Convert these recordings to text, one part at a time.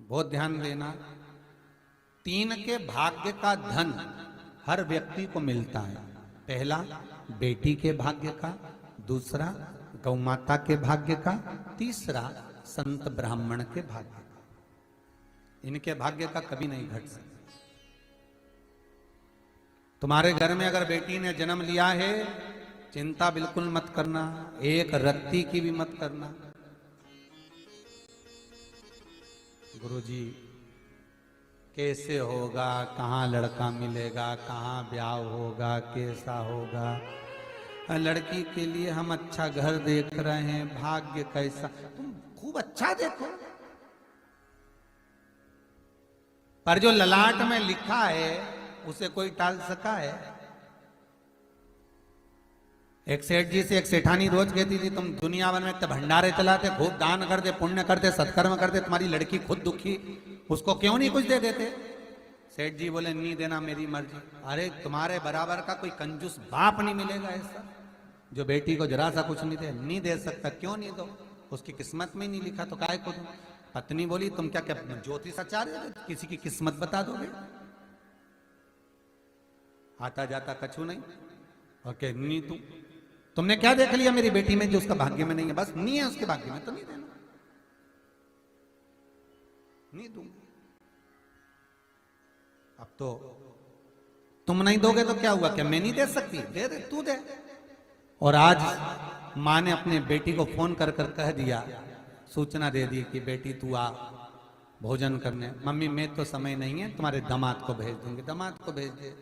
बहुत ध्यान देना। 3 के भाग्य का धन हर व्यक्ति को मिलता है। पहला बेटी के भाग्य का, दूसरा गौमाता के भाग्य का, तीसरा संत ब्राह्मण के भाग्य का। इनके भाग्य का कभी नहीं घट सकता। तुम्हारे घर में अगर बेटी ने जन्म लिया है, चिंता बिल्कुल मत करना, एक रत्ती की भी मत करना। गुरुजी कैसे होगा, कहाँ लड़का मिलेगा, कहाँ ब्याह होगा, कैसा होगा, लड़की के लिए हम अच्छा घर देख रहे हैं, भाग्य कैसा। तुम खूब अच्छा देखो, पर जो ललाट में लिखा है उसे कोई टाल सका है? एक सेठ जी से एक सेठानी रोज कहती थी, तुम दुनिया भर में भंडारे चलाते, खूब दान करते, पुण्य करते, सत्कर्म करते, तुम्हारी लड़की खुद दुखी, उसको क्यों नहीं कुछ दे देते? सेठ जी बोले, नहीं देना मेरी मर्जी। अरे तुम्हारे बराबर का कोई कंजूस बाप नहीं मिलेगा ऐसा जो बेटी को जरा सा कुछ नहीं दे। नहीं दे सकता, क्यों नहीं दो? उसकी किस्मत में नहीं लिखा तो काहे को दूं? पत्नी बोली, तुम क्या क्या ज्योतिषाचार्य किसी की किस्मत बता दोगे? आता जाता कछु नहीं। ओके, नहीं तू, तुमने क्या देख लिया मेरी बेटी में जो उसका भाग्य में नहीं है? बस नहीं है उसके भाग्य में तो नहीं देना, नहीं दूंगा। अब तो तुम नहीं दोगे तो क्या हुआ? क्या मैं नहीं दे सकती? दे दे, तू दे। और आज मां ने अपने बेटी को फोन कर कर कह दिया, सूचना दे दी कि बेटी तू आ भोजन करने। मम्मी मैं तो समय नहीं है, तुम्हारे दामाद को भेज दूंगी। दामाद को भेज दे।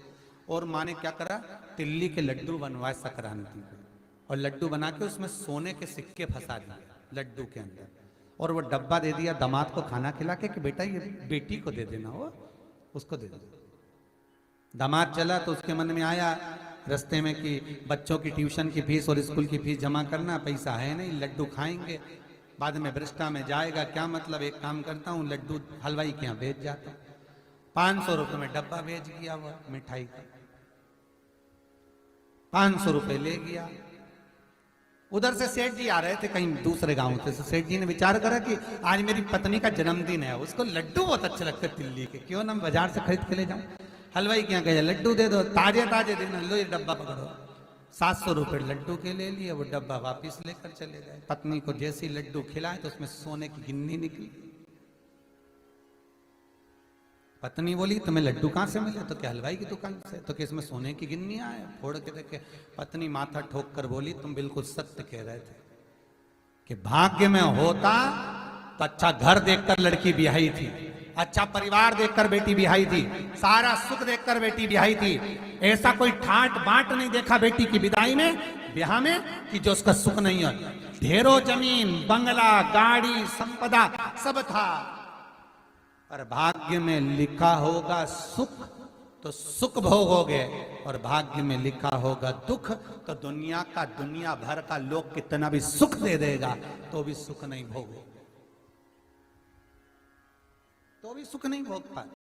और मां ने क्या करा, तिल्ली के लड्डू बनवाए सक्रांति को, और लड्डू बना के उसमें सोने के सिक्के फंसा दिए लड्डू के अंदर, और वो डब्बा दे दिया दामाद को खाना खिला के कि बेटा ये बेटी को दे देना, वो उसको दे दो। दामाद चला तो उसके मन में आया रास्ते में कि बच्चों की ट्यूशन की फीस और स्कूल की फीस जमा करना, पैसा है नहीं, लड्डू खाएंगे बाद में भ्रष्टा में जाएगा, क्या मतलब, एक काम करता हूँ लड्डू हलवाई के यहाँ भेज जाता हूँ। 500 रुपये में डब्बा भेज गया वो मिठाई का, 500 रुपये ले गया। उधर से सेठ जी आ रहे थे कहीं दूसरे गांव से, सेठ जी ने विचार करा कि आज मेरी पत्नी का जन्मदिन है, उसको लड्डू बहुत अच्छे लगते तिल्ली के, क्यों ना बाजार से खरीद के ले जाऊं। हलवाई के यहाँ गया, लड्डू दे दो, ताजे ताजे देना, लो ये डब्बा पकड़ो। 700 रुपये लड्डू के ले लिए, वो डब्बा वापिस लेकर चले गए। पत्नी को जैसी लड्डू खिलाए तो उसमें सोने की गिन्नी निकली। पत्नी बोली, तुम्हें लड्डू कहाँ से मिले? तो क्या हलवाई की दुकान से। तो क्या इसमें सोने की गिन्नी आए? फोड़ के देखे। पत्नी माथा ठोक कर बोली, तुम बिल्कुल सत्य कह रहे थे कि भाग्य में होता तो अच्छा घर देखकर लड़की ब्याही थी, अच्छा परिवार देखकर बेटी ब्याही थी, सारा सुख देखकर बेटी ब्याही थी। ऐसा कोई ठाट बाट नहीं देखा बेटी की विदाई में, ब्याह में, कि जो उसका सुख नहीं हो। ढेरों जमीन, बंगला, गाड़ी, संपदा सब था, पर भाग्य में लिखा होगा सुख तो सुख भोगोगे, और भाग्य में लिखा होगा दुख तो दुनिया का, दुनिया भर का लोग कितना भी सुख दे देगा तो भी सुख नहीं भोगोगे, तो भी सुख नहीं भोग पाए।